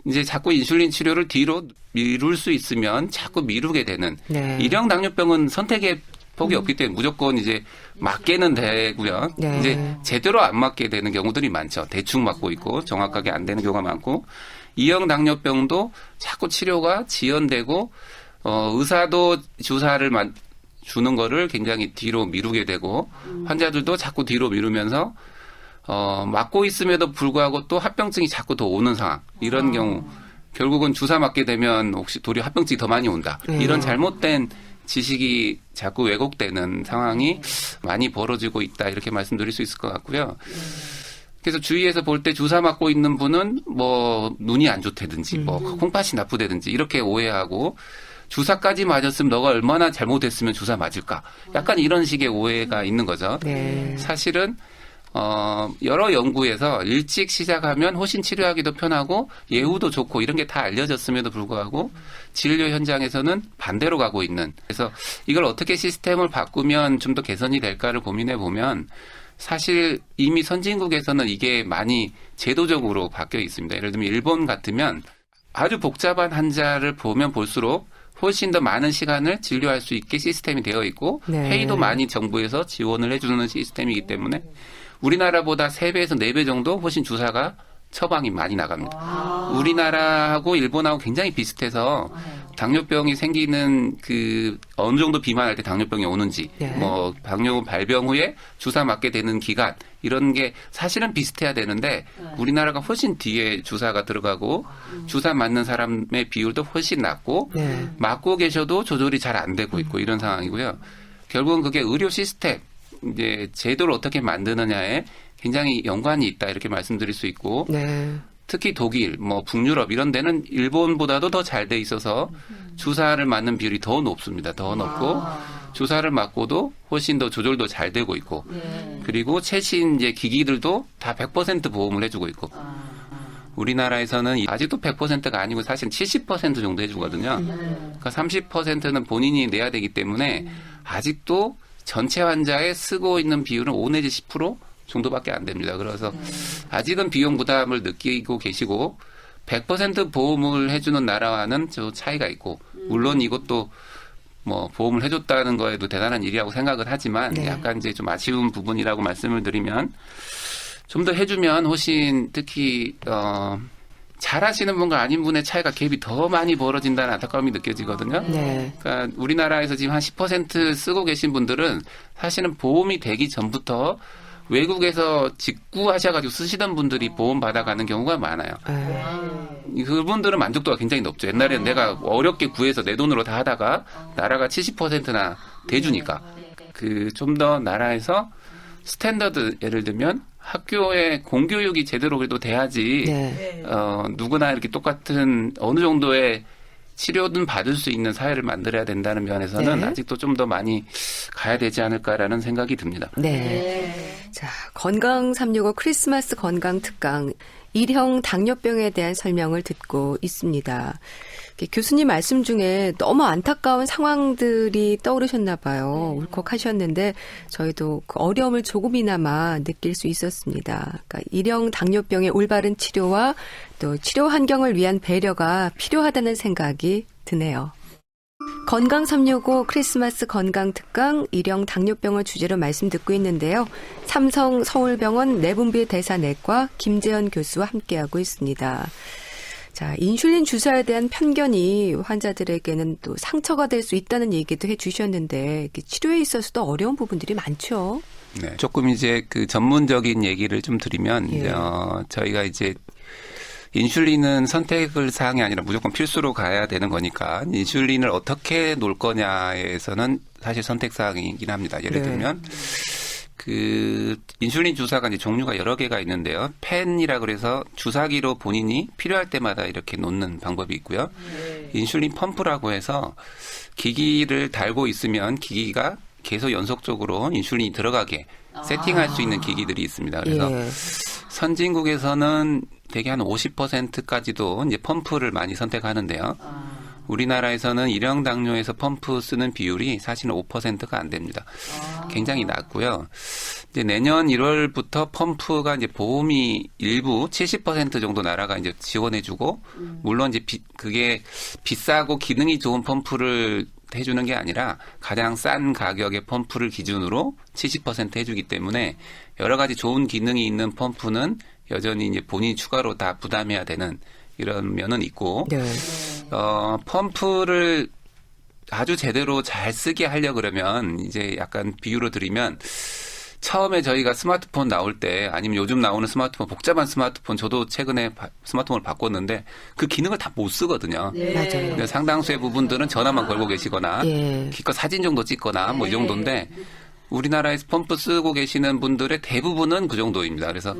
이제 자꾸 인슐린 치료를 뒤로 미룰 수 있으면 자꾸 미루게 되는 네. 일형 당뇨병은 선택의 폭이 없기 때문에 무조건 이제 맞게는 되고요. 네. 이제 제대로 안 맞게 되는 경우들이 많죠. 대충 맞고 있고 정확하게 안 되는 경우가 많고 이형 당뇨병도 자꾸 치료가 지연되고 의사도 주사를 주는 거를 굉장히 뒤로 미루게 되고 환자들도 자꾸 뒤로 미루면서 맞고 있음에도 불구하고 또 합병증이 자꾸 더 오는 상황. 이런 경우 결국은 주사 맞게 되면 혹시 도리어 합병증이 더 많이 온다. 이런 잘못된 지식이 자꾸 왜곡되는 상황이 많이 벌어지고 있다. 이렇게 말씀드릴 수 있을 것 같고요. 그래서 주위에서 볼 때 주사 맞고 있는 분은 뭐 눈이 안 좋다든지 뭐 콩팥이 나쁘다든지 이렇게 오해하고 주사까지 맞았으면 너가 얼마나 잘못했으면 주사 맞을까. 약간 이런 식의 오해가 있는 거죠. 네. 사실은 여러 연구에서 일찍 시작하면 훨씬 치료하기도 편하고 예후도 좋고 이런 게 다 알려졌음에도 불구하고 진료 현장에서는 반대로 가고 있는. 그래서 이걸 어떻게 시스템을 바꾸면 좀 더 개선이 될까를 고민해 보면 사실 이미 선진국에서는 이게 많이 제도적으로 바뀌어 있습니다. 예를 들면 일본 같으면 아주 복잡한 환자를 보면 볼수록 훨씬 더 많은 시간을 진료할 수 있게 시스템이 되어 있고 네. 회의도 많이 정부에서 지원을 해주는 시스템이기 때문에 우리나라보다 3배에서 4배 정도 훨씬 주사가 처방이 많이 나갑니다. 우리나라하고 일본하고 굉장히 비슷해서 당뇨병이 생기는 그 어느 정도 비만할 때 당뇨병이 오는지 네. 뭐 당뇨 발병 후에 주사 맞게 되는 기간 이런 게 사실은 비슷해야 되는데 우리나라가 훨씬 뒤에 주사가 들어가고 주사 맞는 사람의 비율도 훨씬 낮고 네. 맞고 계셔도 조절이 잘 안 되고 있고 이런 상황이고요. 결국은 그게 의료 시스템 이제 제도를 어떻게 만드느냐에 굉장히 연관이 있다 이렇게 말씀드릴 수 있고 네. 특히 독일, 뭐 북유럽 이런 데는 일본보다도 더 잘 돼 있어서 주사를 맞는 비율이 더 높습니다. 더 높고 주사를 맞고도 훨씬 더 조절도 잘 되고 있고 그리고 최신 이제 기기들도 다 100% 보험을 해주고 있고 우리나라에서는 아직도 100%가 아니고 사실 70% 정도 해주거든요. 그러니까 30%는 본인이 내야 되기 때문에 아직도 전체 환자에 쓰고 있는 비율은 5 내지 10% 정도밖에 안 됩니다. 그래서 아직은 비용 부담을 느끼고 계시고 100% 보험을 해주는 나라와는 저 차이가 있고 물론 이것도 뭐 보험을 해줬다는 거에도 대단한 일이라고 생각을 하지만 약간 이제 좀 아쉬운 부분이라고 말씀을 드리면 좀 더 해주면 훨씬 특히 잘하시는 분과 아닌 분의 차이가 갭이 더 많이 벌어진다는 안타까움이 느껴지거든요. 네. 그러니까 우리나라에서 지금 한 10% 쓰고 계신 분들은 사실은 보험이 되기 전부터 외국에서 직구하셔가지고 쓰시던 분들이 보험 받아가는 경우가 많아요. 그분들은 만족도가 굉장히 높죠. 옛날에는 내가 어렵게 구해서 내 돈으로 다 하다가 나라가 70%나 대주니까 그 좀 더 나라에서 스탠더드 예를 들면 학교에 공교육이 제대로 그래도 돼야지 네. 누구나 이렇게 똑같은 어느 정도의 치료든 받을 수 있는 사회를 만들어야 된다는 면에서는 네. 아직도 좀 더 많이 가야 되지 않을까라는 생각이 듭니다. 네. 자, 건강 365 크리스마스 건강 특강 1형 당뇨병에 대한 설명을 듣고 있습니다. 교수님 말씀 중에 너무 안타까운 상황들이 떠오르셨나 봐요. 울컥하셨는데 저희도 그 어려움을 조금이나마 느낄 수 있었습니다. 그러니까 1형 당뇨병의 올바른 치료와 또 치료 환경을 위한 배려가 필요하다는 생각이 드네요. 건강 365 크리스마스 건강 특강 1형 당뇨병을 주제로 말씀 듣고 있는데요. 삼성 서울병원 내분비 대사내과 김재현 교수와 함께하고 있습니다. 자, 인슐린 주사에 대한 편견이 환자들에게는 또 상처가 될 수 있다는 얘기도 해주셨는데 치료에 있어서도 어려운 부분들이 많죠. 네, 조금 이제 그 전문적인 얘기를 좀 드리면 예. 저희가 이제 인슐린은 선택을 사항이 아니라 무조건 필수로 가야 되는 거니까 인슐린을 어떻게 놓을 거냐에서는 사실 선택 사항이긴 합니다. 예를 네. 들면 그 인슐린 주사가 이제 종류가 여러 개가 있는데요. 펜이라 그래서 주사기로 본인이 필요할 때마다 이렇게 놓는 방법이 있고요. 인슐린 펌프라고 해서 기기를 달고 있으면 기기가 계속 연속적으로 인슐린이 들어가게 세팅할 수 있는 기기들이 있습니다. 그래서 예. 선진국에서는 대개 한 50%까지도 이제 펌프를 많이 선택하는데요. 우리나라에서는 일형 당뇨에서 펌프 쓰는 비율이 사실은 5%가 안 됩니다. 굉장히 낮고요. 이제 내년 1월부터 펌프가 이제 보험이 일부 70% 정도 나라가 이제 지원해주고, 물론 이제 그게 비싸고 기능이 좋은 펌프를 해주는 게 아니라 가장 싼 가격의 펌프를 기준으로 70% 해주기 때문에 여러 가지 좋은 기능이 있는 펌프는 여전히 이제 본인이 추가로 다 부담해야 되는 이런 면은 있고, 네. 펌프를 아주 제대로 잘 쓰게 하려 그러면 이제 약간 비유로 드리면 처음에 저희가 스마트폰 나올 때 아니면 요즘 나오는 스마트폰 복잡한 스마트폰 저도 최근에 스마트폰을 바꿨는데 그 기능을 다 못 쓰거든요. 네. 맞아요. 근데 상당수의 부분들은 전화만 걸고 계시거나 예. 기껏 사진 정도 찍거나 뭐 이 정도인데 우리나라에서 펌프 쓰고 계시는 분들의 대부분은 그 정도입니다. 그래서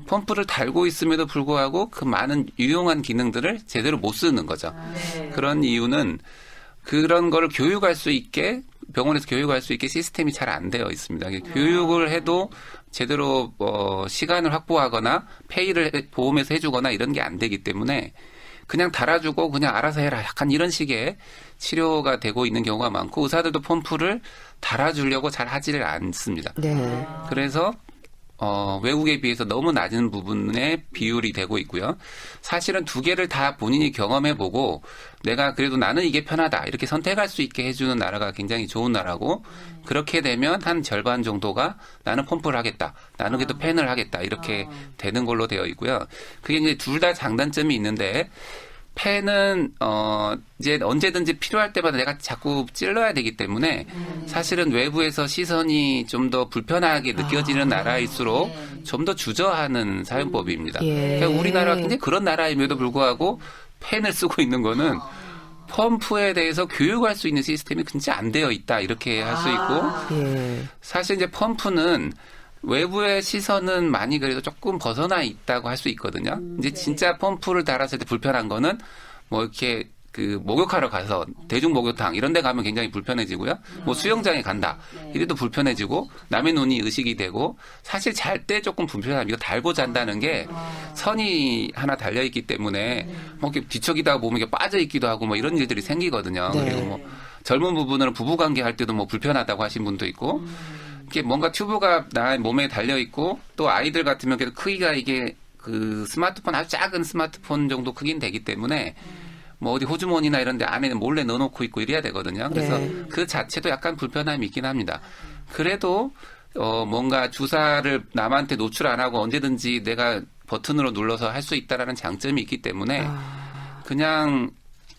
펌프를 달고 있음에도 불구하고 그 많은 유용한 기능들을 제대로 못 쓰는 거죠. 그런 이유는 그런 거를 교육할 수 있게 병원에서 교육할 수 있게 시스템이 잘 안 되어 있습니다. 교육을 해도 제대로 시간을 확보하거나 페이를 보험에서 해주거나 이런 게 안 되기 때문에 그냥 달아주고 그냥 알아서 해라. 약간 이런 식의 치료가 되고 있는 경우가 많고 의사들도 펌프를 달아주려고 잘 하지를 않습니다. 네. 그래서 외국에 비해서 너무 낮은 부분의 비율이 되고 있고요. 사실은 두 개를 다 본인이 경험해보고 내가 그래도 나는 이게 편하다 이렇게 선택할 수 있게 해주는 나라가 굉장히 좋은 나라고 그렇게 되면 한 절반 정도가 나는 펌프를 하겠다. 나는 그래도 펜을 하겠다. 이렇게 되는 걸로 되어 있고요. 그게 이제 둘 다 장단점이 있는데 펜은 이제 언제든지 필요할 때마다 내가 자꾸 찔러야 되기 때문에 사실은 외부에서 시선이 좀 더 불편하게 느껴지는 나라일수록 좀 더 주저하는 사용법입니다. 예. 그러니까 우리나라가 굉장히 그런 나라임에도 불구하고 펜을 쓰고 있는 거는 펌프에 대해서 교육할 수 있는 시스템이 진짜 안 되어 있다 이렇게 할 수 있고 예. 사실 이제 펌프는 외부의 시선은 많이 그래도 조금 벗어나 있다고 할 수 있거든요. 이제 진짜 펌프를 달았을 때 불편한 거는 뭐 이렇게 그 목욕하러 가서 대중 목욕탕 이런 데 가면 굉장히 불편해지고요. 뭐 수영장에 간다. 이래도 불편해지고 남의 눈이 의식이 되고 사실 잘 때 조금 불편합니다. 이거 달고 잔다는 게 선이 하나 달려 있기 때문에 뭐 이렇게 뒤척이다 보면 이게 빠져 있기도 하고 뭐 이런 일들이 생기거든요. 네. 그리고 뭐 젊은 부분은 부부관계 할 때도 뭐 불편하다고 하신 분도 있고 이게 뭔가 튜브가 나의 몸에 달려 있고 또 아이들 같으면 그래도 크기가 이게 그 스마트폰 아주 작은 스마트폰 정도 크기는 되기 때문에 뭐 어디 호주머니나 이런 데 안에 몰래 넣어놓고 있고 이래야 되거든요. 그래서 네. 그 자체도 약간 불편함이 있긴 합니다. 그래도 뭔가 주사를 남한테 노출 안 하고 언제든지 내가 버튼으로 눌러서 할 수 있다라는 장점이 있기 때문에 그냥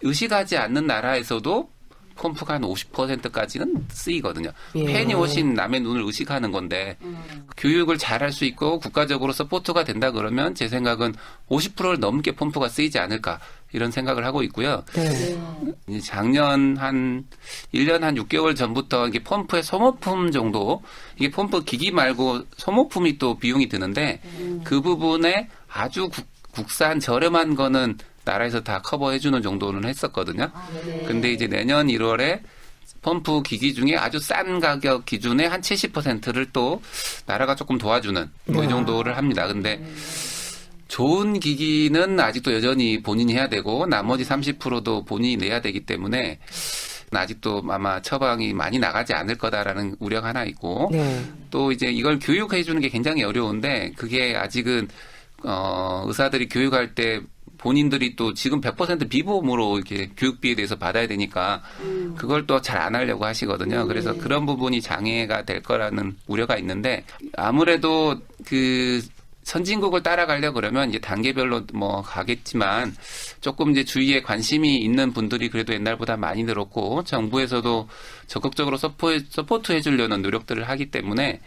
의식하지 않는 나라에서도 펌프가 한 50%까지는 쓰이거든요. 예. 팬이 훨씬 남의 눈을 의식하는 건데 교육을 잘할 수 있고 국가적으로 서포트가 된다 그러면 제 생각은 50%를 넘게 펌프가 쓰이지 않을까 이런 생각을 하고 있고요. 네. 이제 작년 한 1년 한 6개월 전부터 이게 펌프의 소모품 정도 이게 펌프 기기 말고 소모품이 또 비용이 드는데 그 부분에 아주 국산 저렴한 거는 나라에서 다 커버해주는 정도는 했었거든요. 근데 이제 내년 1월에 펌프 기기 중에 아주 싼 가격 기준에 한 70%를 또 나라가 조금 도와주는 뭐 이 정도를 합니다. 근데 좋은 기기는 아직도 여전히 본인이 해야 되고 나머지 30%도 본인이 내야 되기 때문에 아직도 아마 처방이 많이 나가지 않을 거다라는 우려가 하나 있고 네. 또 이제 이걸 교육해 주는 게 굉장히 어려운데 그게 아직은 의사들이 교육할 때 본인들이 또 지금 100% 비보험으로 이렇게 교육비에 대해서 받아야 되니까 그걸 또 잘 안 하려고 하시거든요. 그래서 그런 부분이 장애가 될 거라는 우려가 있는데 아무래도 그 선진국을 따라가려 그러면 이제 단계별로 뭐 가겠지만 조금 이제 주위에 관심이 있는 분들이 그래도 옛날보다 많이 늘었고 정부에서도 적극적으로 서포트해 주려는 노력들을 하기 때문에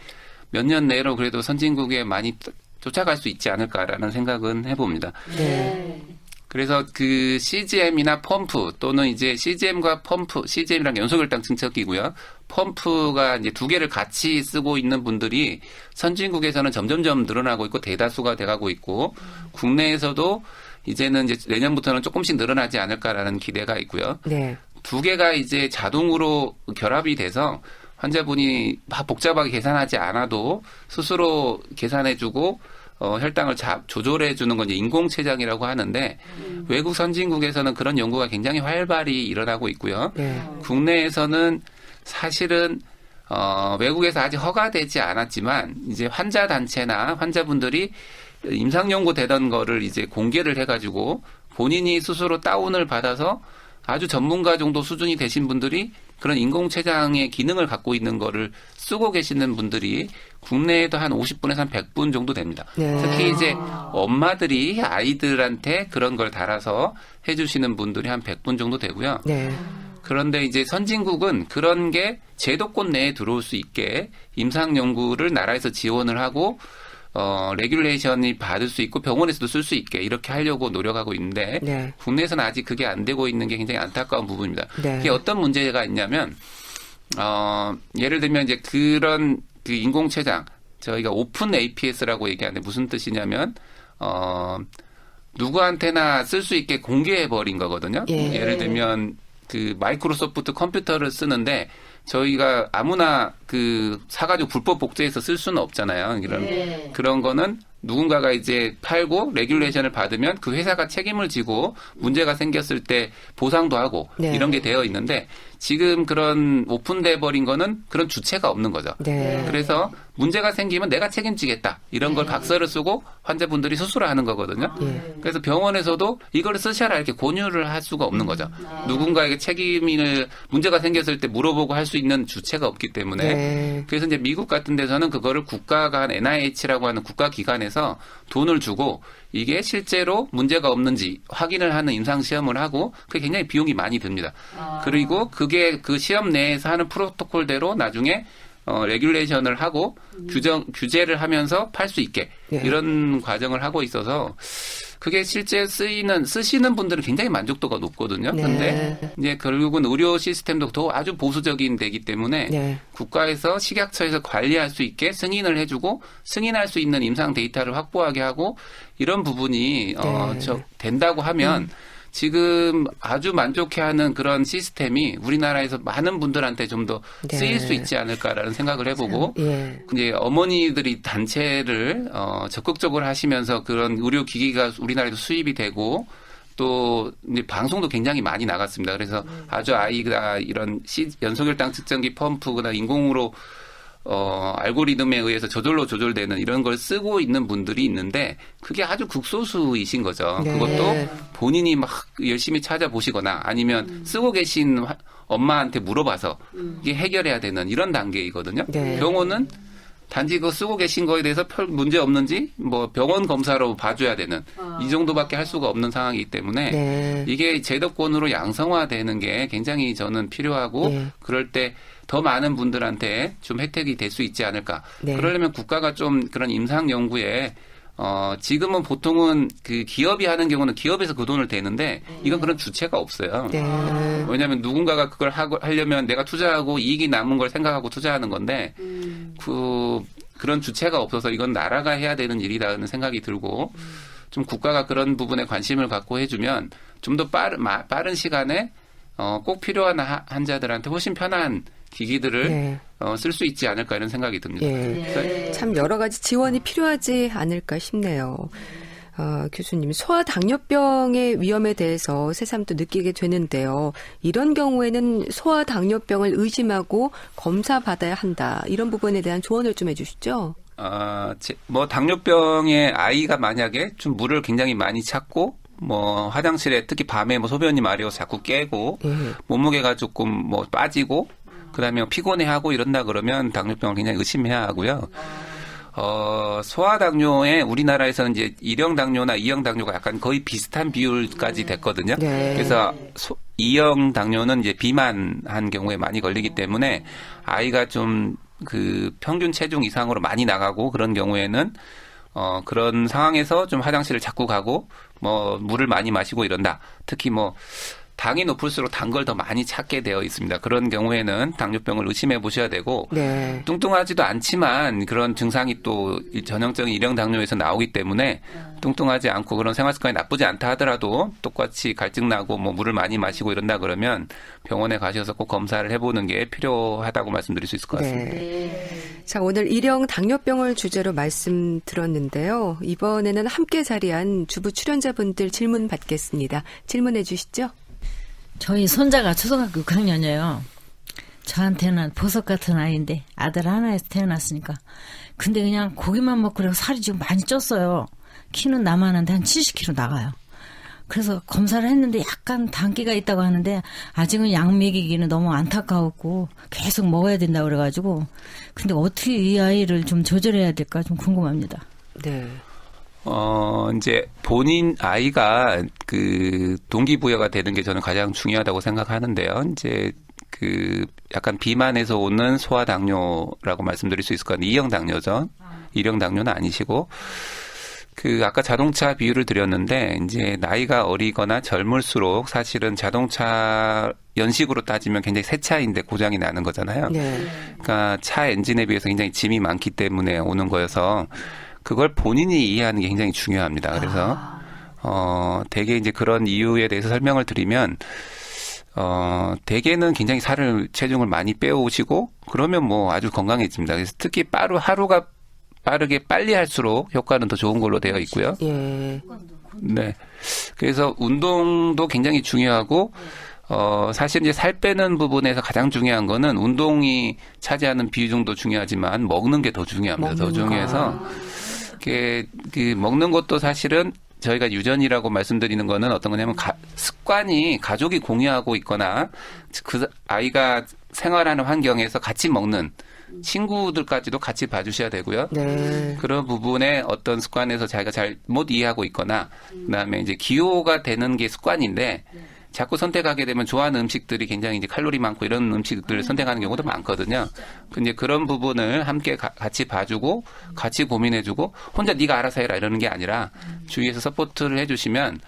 몇 년 내로 그래도 선진국에 많이 쫓아갈 수 있지 않을까라는 생각은 해봅니다. 네. 그래서 그 CGM이나 펌프 또는 이제 CGM과 펌프, CGM이란 연소결당 증척기고요. 펌프가 이제 두 개를 같이 쓰고 있는 분들이 선진국에서는 점점점 늘어나고 있고 대다수가 돼가고 있고 국내에서도 이제는 이제 내년부터는 조금씩 늘어나지 않을까라는 기대가 있고요. 네. 두 개가 이제 자동으로 결합이 돼서 환자분이 막 복잡하게 계산하지 않아도 스스로 계산해주고 혈당을 조절해주는 건 이제 인공췌장이라고 하는데 외국 선진국에서는 그런 연구가 굉장히 활발히 일어나고 있고요. 네. 국내에서는 사실은 외국에서 아직 허가되지 않았지만 이제 환자 단체나 환자분들이 임상 연구 되던 거를 이제 공개를 해가지고 본인이 스스로 다운을 받아서 아주 전문가 정도 수준이 되신 분들이 그런 인공췌장의 기능을 갖고 있는 거를 쓰고 계시는 분들이 국내에도 한 50분에서 한 100분 정도 됩니다. 네. 특히 이제 엄마들이 아이들한테 그런 걸 달아서 해주시는 분들이 한 100분 정도 되고요. 네. 그런데 이제 선진국은 그런 게 제도권 내에 들어올 수 있게 임상 연구를 나라에서 지원을 하고 레귤레이션이 받을 수 있고 병원에서도 쓸 수 있게 이렇게 하려고 노력하고 있는데 네. 국내에서는 아직 그게 안 되고 있는 게 굉장히 안타까운 부분입니다. 네. 이게 어떤 문제가 있냐면 예를 들면 이제 그런 그 인공췌장 저희가 오픈 APS라고 얘기하는데 무슨 뜻이냐면 누구한테나 쓸 수 있게 공개해 버린 거거든요. 예. 예를 들면 그 마이크로소프트 컴퓨터를 쓰는데 저희가 아무나 그 사가지고 불법 복제해서 쓸 수는 없잖아요. 그런 거는 누군가가 이제 팔고 레귤레이션을 받으면 그 회사가 책임을 지고 문제가 생겼을 때 보상도 하고 네. 이런 게 되어 있는데 지금 그런 오픈돼 버린 거는 그런 주체가 없는 거죠. 네. 그래서 문제가 생기면 내가 책임지겠다. 이런 걸 각서를 쓰고 환자분들이 스스로 하는 거거든요. 예. 그래서 병원에서도 이걸 쓰셔라 이렇게 권유를 할 수가 없는 거죠. 누군가에게 책임을 문제가 생겼을 때 물어보고 할 수 있는 주체가 없기 때문에 네. 그래서 이제 미국 같은 데서는 그거를 국가가 한 NIH라고 하는 국가기관에서 돈을 주고 이게 실제로 문제가 없는지 확인을 하는 임상시험을 하고 그게 굉장히 비용이 많이 듭니다. 그리고 그게 그 시험 내에서 하는 프로토콜대로 나중에 레귤레이션을 하고 규제를 하면서 팔 수 있게 이런 과정을 하고 있어서 그게 실제 쓰시는 분들은 굉장히 만족도가 높거든요. 근데 이제 결국은 의료 시스템도 더 아주 보수적인 데기 때문에 국가에서 식약처에서 관리할 수 있게 승인을 해주고 승인할 수 있는 임상 데이터를 확보하게 하고 이런 부분이 된다고 하면 지금 아주 만족해하는 그런 시스템이 우리나라에서 많은 분들한테 좀 더 쓰일 수 있지 않을까라는 생각을 해보고 이제 어머니들이 단체를 적극적으로 하시면서 그런 의료기기가 우리나라에도 수입이 되고 또 이제 방송도 굉장히 많이 나갔습니다. 그래서 아주 아이가 이런 연소혈당 측정기 펌프나 인공으로 알고리즘에 의해서 저절로 조절되는 이런 걸 쓰고 있는 분들이 있는데 그게 아주 극소수이신 거죠. 그것도 본인이 막 열심히 찾아보시거나 아니면 쓰고 계신 엄마한테 물어봐서 이게 해결해야 되는 이런 단계이거든요. 병원은 단지 그 쓰고 계신 거에 대해서 별 문제 없는지 뭐 병원 검사로 봐줘야 되는 이 정도밖에 할 수가 없는 상황이기 때문에 이게 제도권으로 양성화되는 게 굉장히 저는 필요하고 그럴 때 더 많은 분들한테 좀 혜택이 될 수 있지 않을까. 그러려면 국가가 좀 그런 임상 연구에 지금은 보통은 그 기업이 하는 경우는 기업에서 그 돈을 대는데 이건 그런 주체가 없어요. 왜냐하면 누군가가 그걸 하려면 내가 투자하고 이익이 남은 걸 생각하고 투자하는 건데 그런 주체가 없어서 이건 나라가 해야 되는 일이라는 생각이 들고 좀 국가가 그런 부분에 관심을 갖고 해주면 좀 더 빠른 시간에 꼭 필요한 환자들한테 훨씬 편한 기기들을 쓸 수 있지 않을까 이런 생각이 듭니다. 참 여러 가지 지원이 필요하지 않을까 싶네요. 교수님, 소아당뇨병의 위험에 대해서 새삼 또 느끼게 되는데요. 이런 경우에는 소아당뇨병을 의심하고 검사받아야 한다. 이런 부분에 대한 조언을 좀 해주시죠. 뭐 당뇨병의 아이가 만약에 좀 물을 굉장히 많이 찾고 뭐 화장실에 특히 밤에 뭐 소변이 마려워서 자꾸 깨고 몸무게가 조금 뭐 빠지고 그다음에 피곤해하고 이런다 그러면 당뇨병을 굉장히 의심해야 하고요. 소아당뇨에 우리나라에서는 이제 1형 당뇨나 2형 당뇨가 약간 거의 비슷한 비율까지 됐거든요. 그래서 2형 당뇨는 이제 비만한 경우에 많이 걸리기 때문에 아이가 좀 그 평균 체중 이상으로 많이 나가고 그런 경우에는 그런 상황에서 좀 화장실을 자꾸 가고 뭐 물을 많이 마시고 이런다. 특히 뭐 당이 높을수록 단 걸 더 많이 찾게 되어 있습니다. 그런 경우에는 당뇨병을 의심해 보셔야 되고 뚱뚱하지도 않지만 그런 증상이 또 전형적인 1형 당뇨에서 나오기 때문에 뚱뚱하지 않고 그런 생활 습관이 나쁘지 않다 하더라도 똑같이 갈증 나고 뭐 물을 많이 마시고 이런다 그러면 병원에 가셔서 꼭 검사를 해보는 게 필요하다고 말씀드릴 수 있을 것 같습니다. 자, 오늘 1형 당뇨병을 주제로 말씀 들었는데요. 이번에는 함께 자리한 주부 출연자분들 질문 받겠습니다. 질문해 주시죠. 저희 손자가 초등학교 6학년이에요. 저한테는 보석 같은 아이인데 아들 하나에서 태어났으니까. 근데 그냥 고기만 먹고 그래서 살이 좀 많이 쪘어요. 키는 나만한데 한 70kg 나가요. 그래서 검사를 했는데 약간 단기가 있다고 하는데 아직은 약 먹이기는 너무 안타까웠고 계속 먹어야 된다고 그래가지고. 근데 어떻게 이 아이를 좀 조절해야 될까 좀 궁금합니다. 이제 본인 아이가 그 동기부여가 되는 게 저는 가장 중요하다고 생각하는데요. 이제 그 약간 비만에서 오는 소아당뇨라고 말씀드릴 수 있을 것 같아요. 2형 당뇨죠. 1형 당뇨는 아니시고. 그 아까 자동차 비유를 드렸는데 이제 나이가 어리거나 젊을수록 사실은 자동차 연식으로 따지면 굉장히 새 차인데 고장이 나는 거잖아요. 그러니까 차 엔진에 비해서 굉장히 짐이 많기 때문에 오는 거여서 그걸 본인이 이해하는 게 굉장히 중요합니다. 그래서 대개 이제 그런 이유에 대해서 설명을 드리면 대개는 굉장히 체중을 많이 빼오시고 그러면 뭐 아주 건강해집니다. 그래서 특히 하루가 빠르게 빨리 할수록 효과는 더 좋은 걸로 되어 있고요. 네. 그래서 운동도 굉장히 중요하고 사실 이제 살 빼는 부분에서 가장 중요한 거는 운동이 차지하는 비중도 중요하지만 먹는 게 더 중요합니다. 더 중요해서 그 먹는 것도 사실은 저희가 유전이라고 말씀드리는 거는 어떤 거냐면 습관이 가족이 공유하고 있거나 그 아이가 생활하는 환경에서 같이 먹는 친구들까지도 같이 봐주셔야 되고요. 그런 부분에 어떤 습관에서 자기가 잘 못 이해하고 있거나 그다음에 이제 기호가 되는 게 습관인데 자꾸 선택하게 되면 좋아하는 음식들이 굉장히 이제 칼로리 많고 이런 음식들을 선택하는 경우도 많거든요. 근데 그런 부분을 함께 같이 봐주고 같이 고민해주고 혼자 네가 알아서 해라 이러는 게 아니라 주위에서 서포트를 해주시면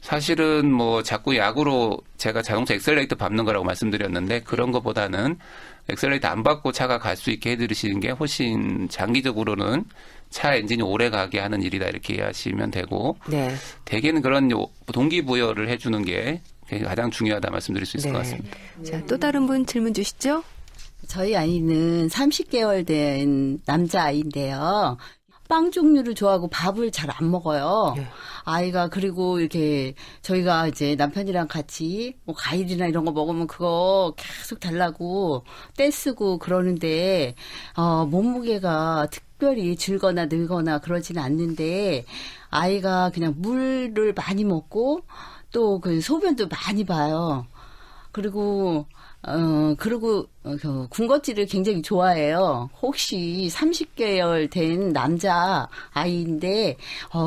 사실은 뭐 자꾸 약으로 제가 자동차 엑셀레이터 밟는 거라고 말씀드렸는데 그런 것보다는 엑셀레이터 안 밟고 차가 갈 수 있게 해드리시는 게 훨씬 장기적으로는 차 엔진이 오래 가게 하는 일이다 이렇게 이해하시면 되고 네. 대개는 그런 동기부여를 해주는 게 가장 중요하다 말씀드릴 수 있을 것 같습니다. 자, 또 다른 분 질문 주시죠. 저희 아이는 30개월 된 남자아이인데요. 빵 종류를 좋아하고 밥을 잘 안 먹어요. 네. 아이가 그리고 이렇게 저희가 이제 남편이랑 같이 뭐 과일이나 이런 거 먹으면 그거 계속 달라고 떼쓰고 그러는데 몸무게가 특별히 줄거나 늘거나 그러지는 않는데 아이가 그냥 물을 많이 먹고 또 그 소변도 많이 봐요. 그리고 군것질을 굉장히 좋아해요. 혹시 30개월 된 남자 아이인데,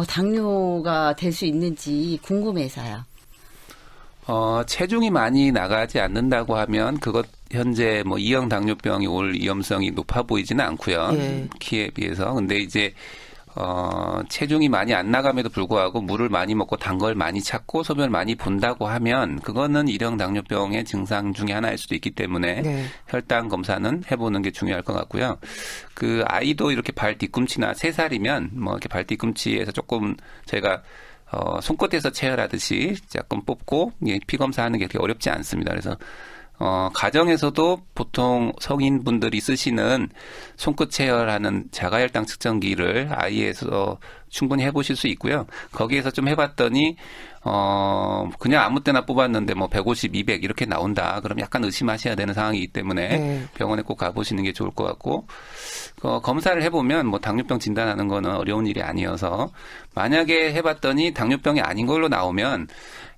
당뇨가 될 수 있는지 궁금해서요. 체중이 많이 나가지 않는다고 하면 그것 현재 뭐 2형 당뇨병이 올 위험성이 높아 보이지는 않고요. 예. 키에 비해서. 근데 이제 체중이 많이 안 나감에도 불구하고 물을 많이 먹고 단 걸 많이 찾고 소변을 많이 본다고 하면 그거는 1형 당뇨병의 증상 중에 하나일 수도 있기 때문에 네. 혈당 검사는 해보는 게 중요할 것 같고요. 그 아이도 이렇게 발 뒤꿈치나 3살이면 뭐 이렇게 발 뒤꿈치에서 조금 저희가 손끝에서 체열하듯이 조금 뽑고 피 검사하는 게 그렇게 어렵지 않습니다. 그래서 가정에서도 보통 성인분들이 쓰시는 손끝 체열하는 자가혈당 측정기를 아이에서 충분히 해보실 수 있고요. 거기에서 좀 해봤더니 그냥 아무 때나 뽑았는데 뭐 150, 200 이렇게 나온다. 그럼 약간 의심하셔야 되는 상황이기 때문에 네. 병원에 꼭 가보시는 게 좋을 것 같고 검사를 해보면 뭐 당뇨병 진단하는 거는 어려운 일이 아니어서 만약에 해봤더니 당뇨병이 아닌 걸로 나오면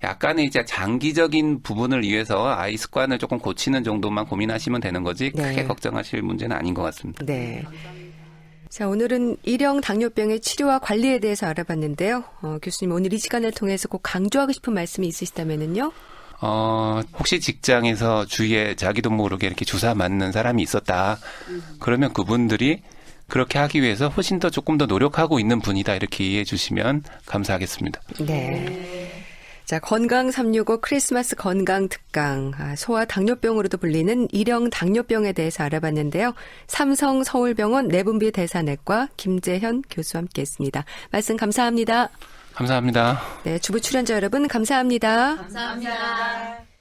약간의 이제 장기적인 부분을 위해서 아이 습관을 조금 고치는 정도만 고민하시면 되는 거지 네. 크게 걱정하실 문제는 아닌 것 같습니다. 네. 자, 오늘은 1형 당뇨병의 치료와 관리에 대해서 알아봤는데요. 교수님 오늘 이 시간을 통해서 꼭 강조하고 싶은 말씀이 있으시다면요. 혹시 직장에서 주위에 자기도 모르게 이렇게 주사 맞는 사람이 있었다. 그러면 그분들이 그렇게 하기 위해서 훨씬 더 조금 더 노력하고 있는 분이다. 이렇게 이해해 주시면 감사하겠습니다. 네. 자, 건강 365 크리스마스 건강 특강. 소아 당뇨병으로도 불리는 1형 당뇨병에 대해서 알아봤는데요. 삼성 서울병원 내분비 대사내과 김재현 교수와 함께했습니다. 말씀 감사합니다. 감사합니다. 네, 주부 출연자 여러분 감사합니다. 감사합니다.